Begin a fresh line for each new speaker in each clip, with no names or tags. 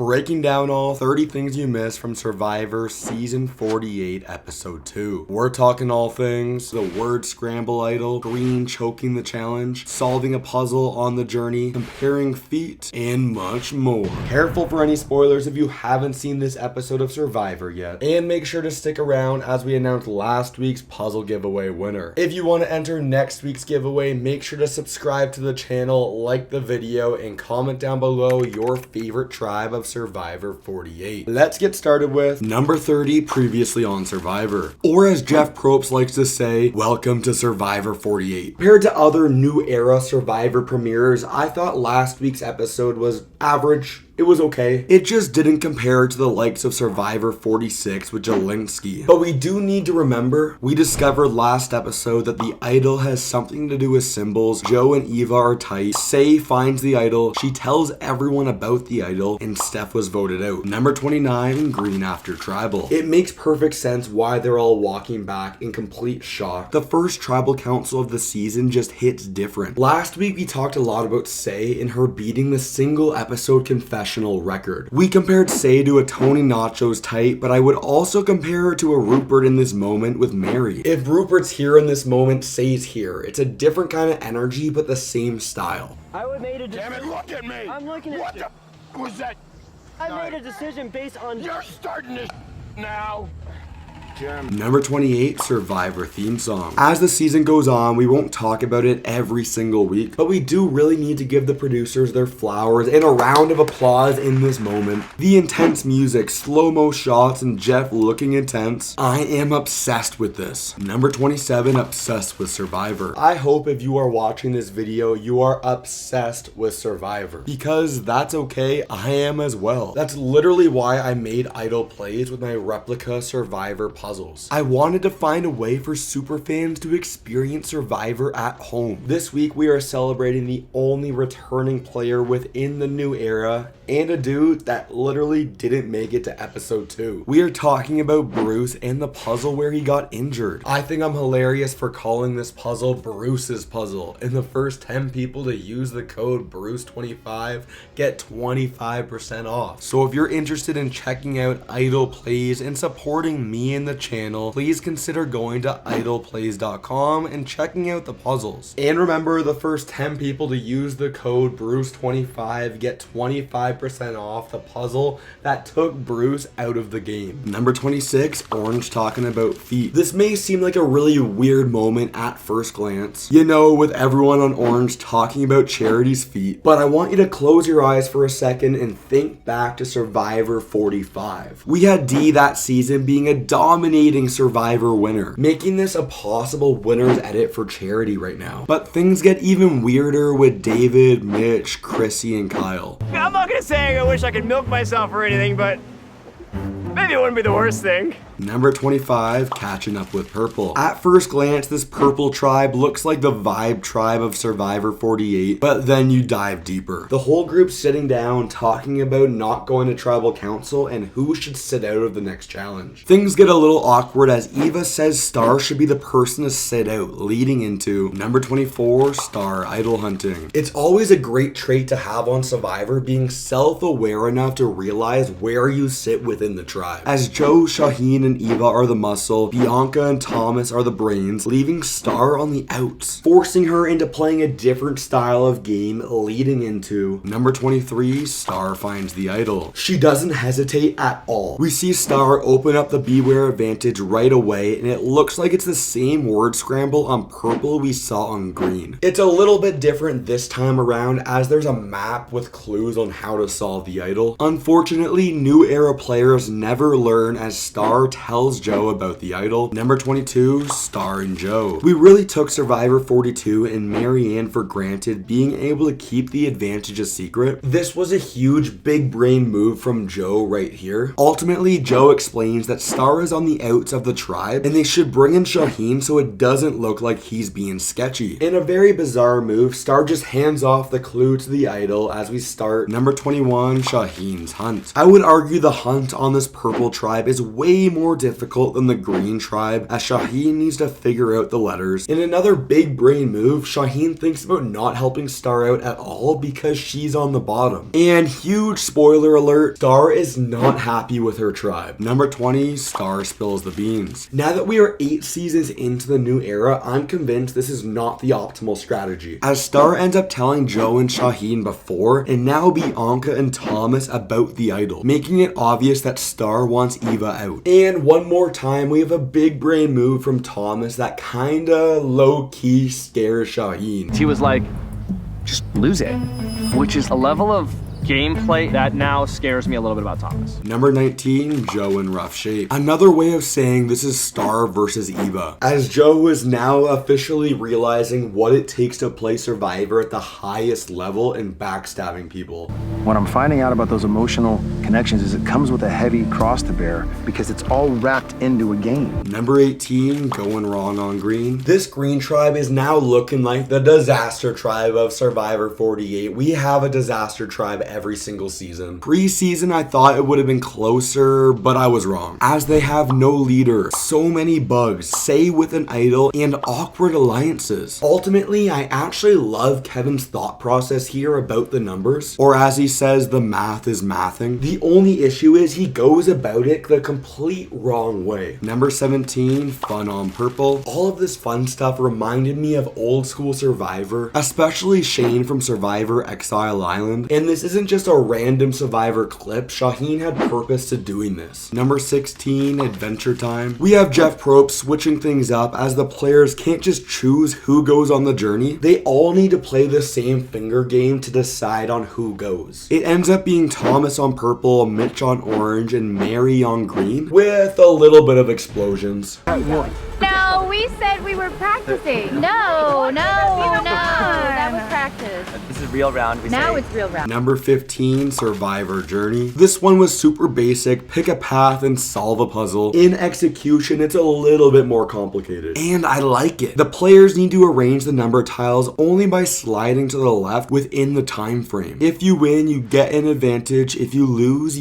breaking down all 30 things you missed from Survivor Season 48, Episode 2. We're talking all things: the word scramble idol, Green choking the challenge, solving a puzzle on the journey, comparing feet, and much more. Careful for any spoilers if you haven't seen this episode of Survivor yet, and make sure to stick around as we announce last week's puzzle giveaway winner. If you want to enter next week's giveaway, make sure to subscribe to the channel, like the video, and comment down below your favorite tribe of Survivor 48. Let's get started with number 30, previously on Survivor. Or as Jeff Probst likes to say, welcome to Survivor 48. Compared to other new era Survivor premieres, I thought last week's episode was average. It was okay. It just didn't compare to the likes of Survivor 46 with Jelinski. But we do need to remember, we discovered last episode that the idol has something to do with symbols. Joe and Eva are tight. Say finds the idol. She tells everyone about the idol, and Steph was voted out. Number 29, Green after Tribal. It makes perfect sense why they're all walking back in complete shock. The first Tribal Council of the season just hits different. Last week we talked a lot about Say and her beating the single episode confession record. We compared Say to a Tony Nacho's type, but I would also compare her to a Rupert in this moment with Mary. If Rupert's here in this moment, Say's here. It's a different kind of energy, but the same style.
I would made a decision.
Damn it, look at me!
I'm looking at
what
you.
What the was that?
I made a decision based on...
You're starting this now.
Number 28, Survivor theme song. As the season goes on, we won't talk about it every single week, but we do really need to give the producers their flowers and a round of applause in this moment. The intense music, slow-mo shots, and Jeff looking intense. I am obsessed with this. Number 27, obsessed with Survivor. I hope if you are watching this video, you are obsessed with Survivor, because that's okay, I am as well. That's literally why I made idol plays with my replica Survivor puzzles. I wanted to find a way for superfans to experience Survivor at home. This week we are celebrating the only returning player within the new era, and a dude that literally didn't make it to episode 2. We are talking about Bruce and the puzzle where he got injured. I think I'm hilarious for calling this puzzle Bruce's puzzle, and the first 10 people to use the code Bruce25 get 25% off. So if you're interested in checking out idol plays and supporting me and the channel, please consider going to idolplays.com and checking out the puzzles. And remember, the first 10 people to use the code Bruce25 get 25% off the puzzle that took Bruce out of the game. Number 26, Orange talking about feet. This may seem like a really weird moment at first glance, you know, with everyone on Orange talking about Charity's feet, but I want you to close your eyes for a second and think back to Survivor 45. We had Dee that season being a dominating Survivor winner, making this a possible winner's edit for Charity right now. But things get even weirder with David, Mitch, Chrissy, and Kyle.
I'm not gonna say I wish I could milk myself or anything, but maybe it wouldn't be the worst thing.
Number 25, catching up with Purple. At first glance, this Purple tribe looks like the vibe tribe of Survivor 48, but then you dive deeper. The whole group sitting down, talking about not going to Tribal Council and who should sit out of the next challenge. Things get a little awkward as Eva says Star should be the person to sit out, leading into number 24, Star idol hunting. It's always a great trait to have on Survivor, being self-aware enough to realize where you sit within the tribe. As Joe, Shaheen, and Eva are the muscle, Bianca and Thomas are the brains, leaving Star on the outs, forcing her into playing a different style of game, leading into number 23, Star finds the idol. She doesn't hesitate at all. We see Star open up the Beware advantage right away, and it looks like it's the same word scramble on Purple we saw on Green. It's a little bit different this time around, as there's a map with clues on how to solve the idol. Unfortunately, new era players never learn, as Star tells Joe about the idol. Number 22, Star and Joe. We really took Survivor 42 and Marianne for granted, being able to keep the advantage a secret. This was a huge big brain move from Joe right here. Ultimately, Joe explains that Star is on the outs of the tribe and they should bring in Shaheen so it doesn't look like he's being sketchy. In a very bizarre move, Star just hands off the clue to the idol as we start number 21, Shaheen's hunt. I would argue the hunt on this Purple tribe is way more more difficult than the green tribe, as Shaheen needs to figure out the letters. In another big brain move, Shaheen thinks about not helping Star out at all because she's on the bottom. And huge spoiler alert, Star is not happy with her tribe. Number 20, Star spills the beans. Now that we are 8 seasons into the new era, I'm convinced this is not the optimal strategy, as Star ends up telling Joe and Shaheen before, and now Bianca and Thomas about the idol, making it obvious that Star wants Eva out. And one more time, we have a big brain move from Thomas that kinda low-key scares Shaheen.
He was like, just lose it, which is a level of gameplay that now scares me a little bit about Thomas.
Number 19, Joe in rough shape. Another way of saying this is Star versus Eva, as Joe is now officially realizing what it takes to play Survivor at the highest level and backstabbing people.
What I'm finding out about those emotional connections is it comes with a heavy cross to bear because it's all wrapped into a game.
Number 18, going wrong on green. This green tribe is now looking like the disaster tribe of Survivor 48. We have a disaster tribe every single season. Pre-season, I thought it would have been closer, but I was wrong, as they have no leader, so many bugs, say with an idol, and awkward alliances. Ultimately, I actually love Kevin's thought process here about the numbers, or as he says, the math is mathing. The only issue is he goes about it the complete wrong way. Number 17, fun on purple. All of this fun stuff reminded me of old school Survivor, especially Shane from Survivor Exile Island, and this isn't just a random Survivor clip. Shaheen had purpose to doing this. Number 16, adventure time. We have Jeff Probst switching things up, as the players can't just choose who goes on the journey. They all need to play the same finger game to decide on who goes. It ends up being Thomas on purple, Mitch on orange, and Mary on green, with a little bit of explosions.
No, we said we were practicing. No, that was practice.
This is real round.
Now it's real round.
Number 15, Survivor Journey. This one was super basic. Pick a path and solve a puzzle. In execution, it's a little bit more complicated, and I like it. The players need to arrange the number tiles only by sliding to the left within the time frame. If you win, you get an advantage. If you lose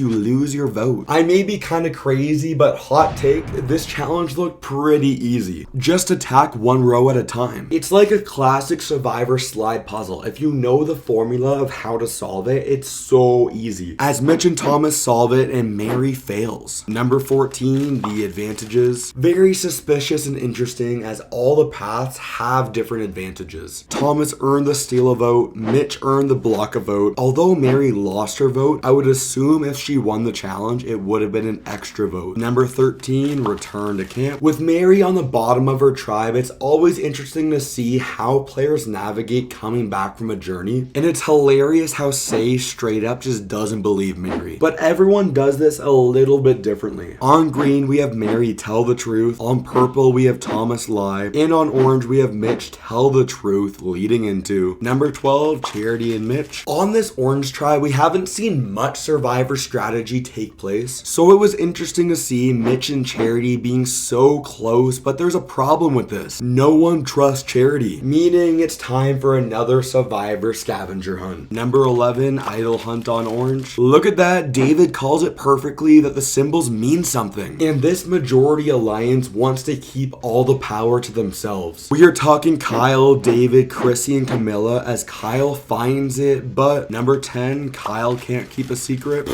your vote. I may be kind of crazy, but hot take, this challenge looked pretty easy. Just attack one row at a time. It's like a classic Survivor slide puzzle. If you know the formula of how to solve it, it's so easy, as Mitch and Thomas solve it and Mary fails. Number 14, the advantages. Very suspicious and interesting, as all the paths have different advantages. Thomas earned the steal a vote, Mitch earned the block a vote. Although Mary lost her vote, I would assume if she won the challenge, it would have been an extra vote. Number 13, return to camp. With Mary on the bottom of her tribe, it's always interesting to see how players navigate coming back from a journey, and it's hilarious how Say straight up just doesn't believe Mary. But everyone does this a little bit differently. On green, we have Mary tell the truth. On purple, we have Thomas lie. And on orange, we have Mitch tell the truth, leading into number 12, Charity and Mitch. On this orange tribe, we haven't seen much Survivor strategy take place, so it was interesting to see Mitch and Charity being so close, but there's a problem with this. No one trusts Charity, meaning it's time for another Survivor scavenger hunt. Number 11, idol hunt on orange. Look at that, David calls it perfectly that the symbols mean something, and this majority alliance wants to keep all the power to themselves. We are talking Kyle, David, Chrissy, and Camilla, as Kyle finds it, but number 10, Kyle can't keep a secret.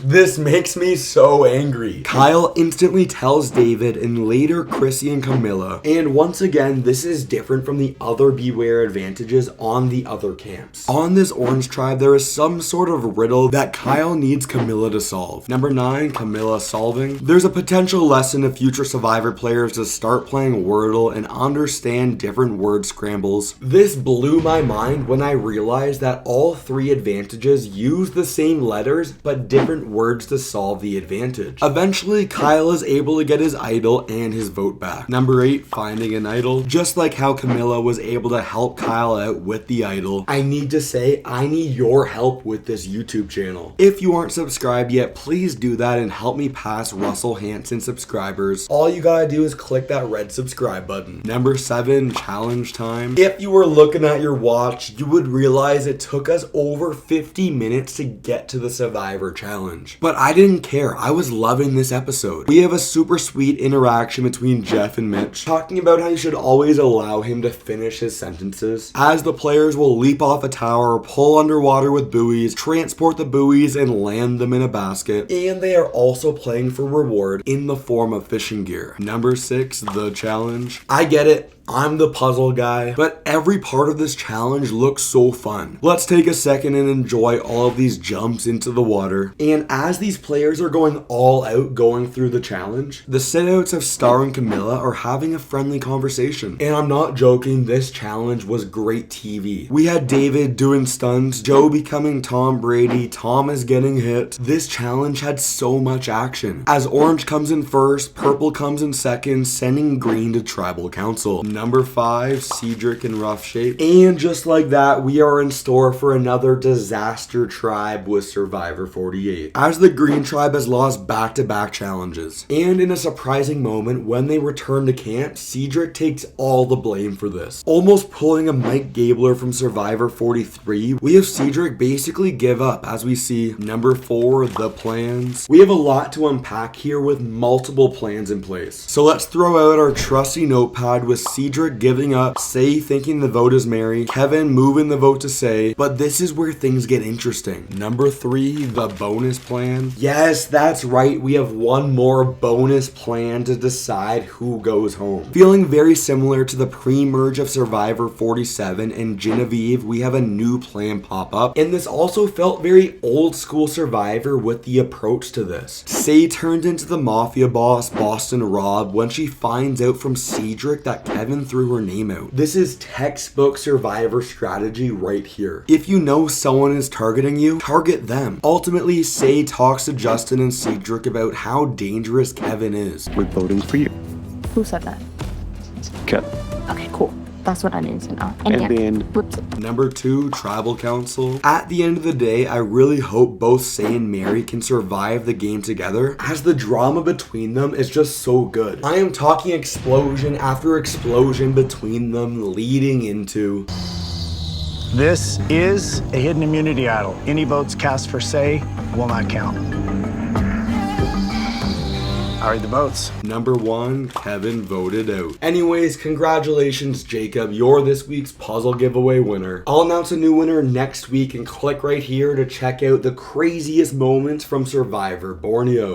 This makes me so angry. Kyle instantly tells David and later Chrissy and Camilla. And once again, this is different from the other Beware advantages on the other camps. On this orange tribe, there is some sort of riddle that Kyle needs Camilla to solve. Number 9, Camilla solving. There's a potential lesson to future Survivor players to start playing Wordle and understand different word scrambles. This blew my mind when I realized that all 3 advantages use the same letters but different words to solve the advantage. Eventually, Kyle is able to get his idol and his vote back. Number 8, finding an idol. Just like how Camilla was able to help Kyle out with the idol, I need to say I need your help with this YouTube channel. If you aren't subscribed yet, please do that and help me pass Russell Hanson subscribers. All you gotta do is click that red subscribe button. Number 7, challenge time. If you were looking at your watch, you would realize it took us over 50 minutes to get to the Survivor challenge. challenge. But I didn't care. I was loving this episode. We have a super sweet interaction between Jeff and Mitch, talking about how you should always allow him to finish his sentences, as the players will leap off a tower, pull underwater with buoys, transport the buoys, and land them in a basket. And they are also playing for reward in the form of fishing gear. Number 6, the challenge. I get it. I'm the puzzle guy, but every part of this challenge looks so fun. Let's take a second and enjoy all of these jumps into the water. And as these players are going all out going through the challenge, the sit-outs of Star and Camilla are having a friendly conversation. And I'm not joking, this challenge was great TV. We had David doing stunts, Joe becoming Tom Brady, Thomas getting hit. This challenge had so much action. As orange comes in first, purple comes in second, sending green to tribal council. Number 5, Cedric in rough shape. And just like that, we are in store for another disaster tribe with Survivor 48, as the green tribe has lost back-to-back challenges. And in a surprising moment, when they return to camp, Cedric takes all the blame for this. Almost pulling a Mike Gabler from Survivor 43, we have Cedric basically give up, as we see. Number 4, the plans. We have a lot to unpack here with multiple plans in place. So let's throw out our trusty notepad with Cedric giving up, Say thinking the vote is Mary, Kevin moving the vote to Say, but this is where things get interesting. Number 3, the bonus plan. Yes, that's right, we have one more bonus plan to decide who goes home. Feeling very similar to the pre-merge of Survivor 47 and Genevieve, we have a new plan pop up, and this also felt very old school Survivor with the approach to this. Say turns into the mafia boss, Boston Rob, when she finds out from Cedric that Kevin threw her name out. This is textbook Survivor strategy right here. If you know someone is targeting you, target them. Ultimately, Say talks to Justin and Cedric about how dangerous Kevin is.
We're voting for you.
Who said that?
Okay.
Okay, cool. That's what I need to know.
And
yeah.
then
Whoops.
Number 2, tribal council. At the end of the day, I really hope both Say and Mary can survive the game together, as the drama between them is just so good. I am talking explosion after explosion between them, leading into...
This is a hidden immunity idol. Any votes cast for Say will not count. I read the votes.
Number 1, Kevin voted out. Anyways, congratulations, Jacob. You're this week's puzzle giveaway winner. I'll announce a new winner next week, and click right here to check out the craziest moments from Survivor Borneo.